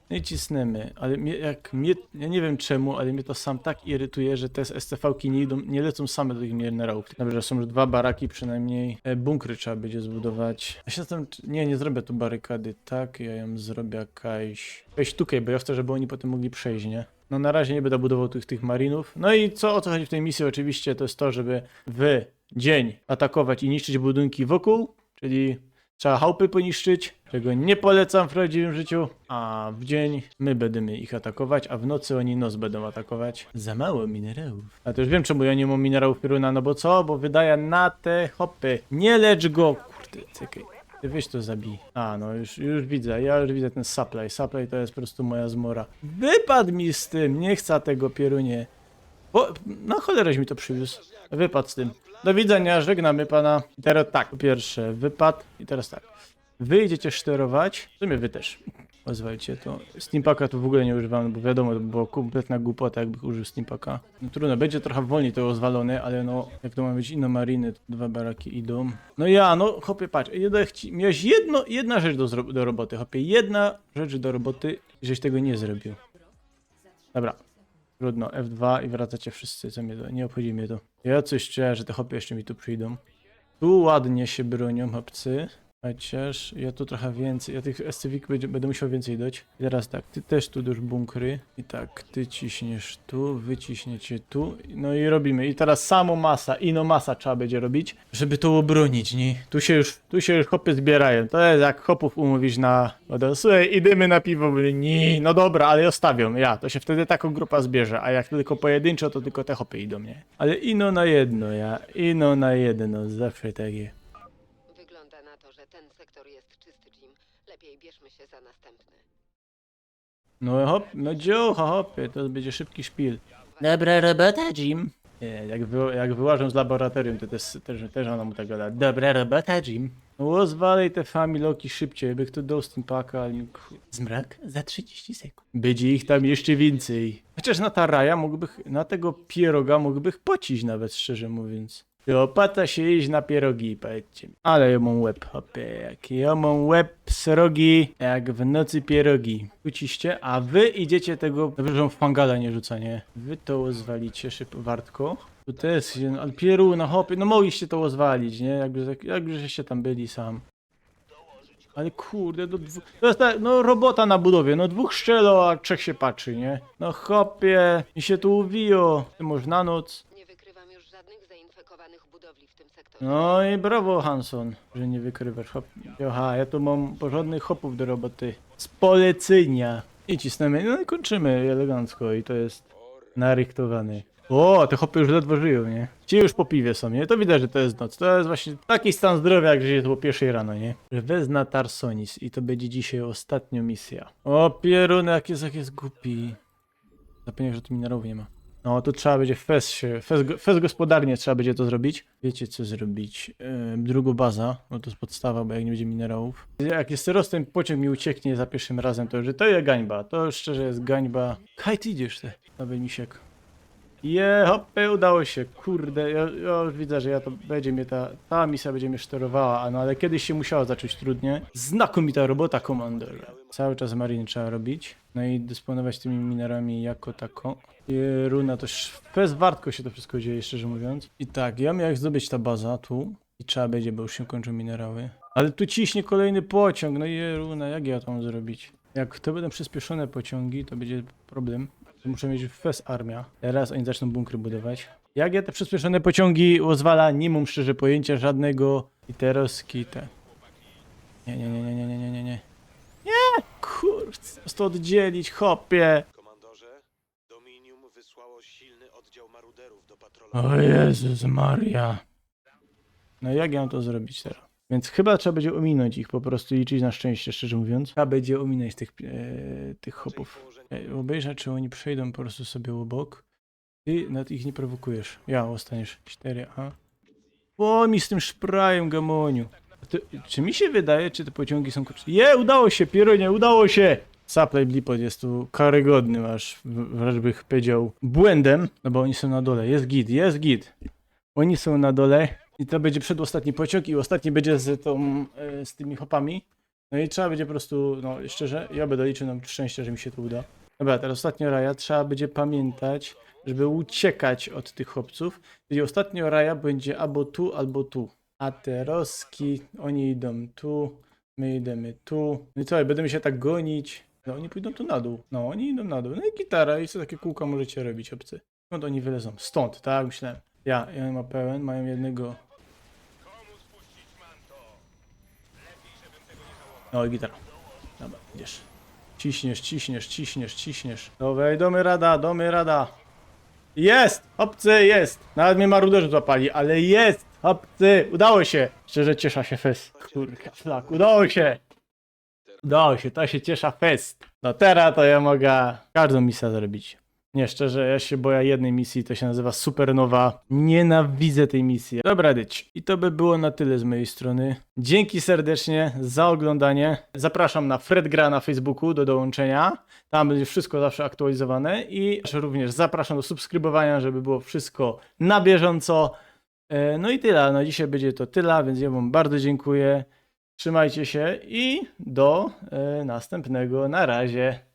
No i cisnemy, ale ja nie wiem czemu, ale mnie to sam tak irytuje, że te SCV-ki nie lecą same do tych minerałów. Dobrze, są już 2 baraki przynajmniej. Bunkry trzeba będzie zbudować. Ja się tam, nie zrobię tu barykady, tak? Ja ją zrobię jakaś... Weź tukaj, bo ja chcę, żeby oni potem mogli przejść, nie? No na razie nie będę budował tych marinów. No i o co chodzi w tej misji oczywiście, to jest to, żeby w dzień atakować i niszczyć budynki wokół, czyli trzeba chałupy poniszczyć, czego nie polecam w prawdziwym życiu, a w dzień my będziemy ich atakować, a w nocy oni nos będą atakować. Za mało minerałów. A to już wiem, czemu ja nie mam minerałów pioruna, no bo co? Bo wydaje na te hopy. Nie lecz go! Kurde, czekaj. Ty weź to zabij. A, no już widzę, ja już widzę ten supply. Supply to jest po prostu moja zmora. Wypadł mi z tym, nie chcę tego pierunie. Bo, no cholereś mi to przywiózł. Wypadł z tym. Do widzenia, żegnamy pana. I teraz tak, po pierwsze, wypad i teraz tak. Wy idziecie szterować, w sumie wy też. Pozwólcie to. Steampaka tu w ogóle nie używam, bo wiadomo, to była kompletna głupota, jakbym użył Steampaka. No trudno, będzie trochę wolniej to rozwalone, ale no, jak to ma być mariny, to 2 baraki idą. No no chłopie, patrz, miałeś jedna rzecz do roboty, chłopie, jedna rzecz do roboty, żeś tego nie zrobił. Dobra. Trudno, F2 i wracacie wszyscy, co mnie to, nie obchodzi mnie to. Ja coś czuję, że te hopy jeszcze mi tu przyjdą. Tu ładnie się bronią hopcy. Chociaż ja tu trochę więcej, ja tych SCV będę musiał więcej dać. I teraz tak, ty też tu już bunkry. I tak, ty ciśniesz tu, wy ciśniecie tu. No i robimy. I teraz samą masa, masa trzeba będzie robić, żeby to obronić, nie? Tu się już hopy zbierają. To jest jak hopów umówić na... Słuchaj, idziemy na piwo. Nie, no dobra, ale zostawią. To się wtedy taką grupa zbierze. A jak tylko pojedynczo, to tylko te hopy idą, nie? Ale ino na jedno, ino na jedno, zawsze takie. Wygląda na to, że ten sektor jest czysty, Jim. Lepiej bierzmy się za następny. No hop, no dziołcha hopie, to będzie szybki szpil. Dobra robota, Jim. Nie, jak wyłażą z laboratorium, to też ona mu tak gada. Dobra robota, Jim. No zwalej te familoki szybciej, by kto dał Steampaka, ale... Zmrak za 30 sekund. Będzie ich tam jeszcze więcej. Chociaż na Taraja na tego pieroga mógłby pocić nawet, szczerze mówiąc. Opłaca się iść na pierogi, powiedzcie mi. Ale ja mam łeb, hopie, jak ja mam łeb srogi, jak w nocy pierogi. Uciście, a wy idziecie tego, dobrze, że on w pangala nie rzuca, nie? Wy to zwalicie szybko, wartko. Tu też jest, ale pieruna, hopie, no mogliście to zwalić, nie? Jakby żeście tam byli sam. Ale kurde, to jest tak, no robota na budowie, no 2 szczelo, a 3 się patrzy, nie? No hopie, mi się tu uwijo, ty może na noc. Nie wykrywam już żadnych zainfekowanych budowli w tym sektorze. No i brawo Hanson, że nie wykrywasz hop. Aha, ja tu mam porządnych hopów do roboty. Z polecenia. I cisnemy, no i kończymy elegancko i to jest narychtowany. O, te hopy już ledwo żyją, nie? Ci już po piwie są, nie? To widać, że to jest noc. To jest właśnie taki stan zdrowia, jak się to po 1 rano, nie? Wezna Tarsonis i to będzie dzisiaj ostatnia misja. O, pierunek, jak jest głupi. Zapomniałem, że tu minerałów nie ma. No, tu trzeba będzie fez gospodarnie trzeba będzie to zrobić. Wiecie co zrobić? Drugą baza, no to jest podstawa, bo jak nie będzie minerałów. Jak jest teraz ten pociąg mi ucieknie za pierwszym razem, to już to jest gańba. To już szczerze jest gańba. Kaj ty idziesz te, nowy misiek. Hopy, udało się, kurde, ja już widzę, że będzie mnie ta misja będzie mnie sztorowała, no ale kiedyś się musiało zacząć trudnie. Znakomita robota, komandor. Cały czas marine trzeba robić, no i dysponować tymi minerami jako tako. Runa to bez wartko się to wszystko dzieje, szczerze mówiąc. I tak, ja miałem zdobyć ta baza tu i trzeba będzie, bo już się kończą minerały. Ale tu ciśnie kolejny pociąg, no i runa, jak ja to mam zrobić? Jak to będą przyspieszone pociągi, to będzie problem. Muszę mieć fez armia. Teraz oni zaczną bunkry budować. Jak ja te przyspieszone pociągi rozwala, nie mam szczerze pojęcia żadnego. I teraz te. Nie. Nie, kurde, to oddzielić, hopie. Komandorze, Dominium wysłało silny oddział maruderów do O patrolowania. Jezus Maria. No jak ja mam to zrobić teraz? Więc chyba trzeba będzie ominąć ich po prostu i liczyć na szczęście, szczerze mówiąc. Trzeba będzie ominąć tych hopów. Obejrzę, czy oni przejdą po prostu sobie obok. Ty nawet ich nie prowokujesz. Ja ostaniesz 4A. O, mi z tym szprajem, gamoniu. Czy mi się wydaje, czy te pociągi są... udało się, Pieronie, udało się! Supply Blipod jest tu karygodnym, aż wręcz bych powiedział błędem. No bo oni są na dole. Jest git. Oni są na dole. I to będzie przedostatni pociąg i ostatni będzie z tymi hopami. No i trzeba będzie po prostu, no szczerze, ja będę liczył na szczęście, że mi się to uda. Dobra, teraz ostatnio raja, trzeba będzie pamiętać, żeby uciekać od tych chłopców. Czyli ostatnio raja będzie albo tu, albo tu. A te roski, oni idą tu, my idziemy tu. No i co, będziemy się tak gonić. No oni pójdą tu na dół. No oni idą na dół. No i gitara i co takie kółka możecie robić, obcy. Skąd oni wylezą? Stąd, tak myślałem. Ja mam pełen, mają jednego. No i gitara. Dobra, idziesz. Ciśniesz. Dobra, domy rada. Jest! Obcy, jest! Nawet mnie maruderzy złapali, ale jest! Obcy! Udało się! Szczerze ciesza się fest. Kurka, flak, udało się! Udało się, to się ciesza fest. No teraz to ja mogę każdą misję zrobić. Nie, szczerze, ja się boję jednej misji, to się nazywa Supernowa. Nienawidzę tej misji. Dobra, dyć. I to by było na tyle z mojej strony. Dzięki serdecznie za oglądanie. Zapraszam na Fredgra na Facebooku do dołączenia. Tam będzie wszystko zawsze aktualizowane. I również zapraszam do subskrybowania, żeby było wszystko na bieżąco. No i tyle. No dzisiaj będzie to tyle, więc ja wam bardzo dziękuję. Trzymajcie się i do następnego. Na razie.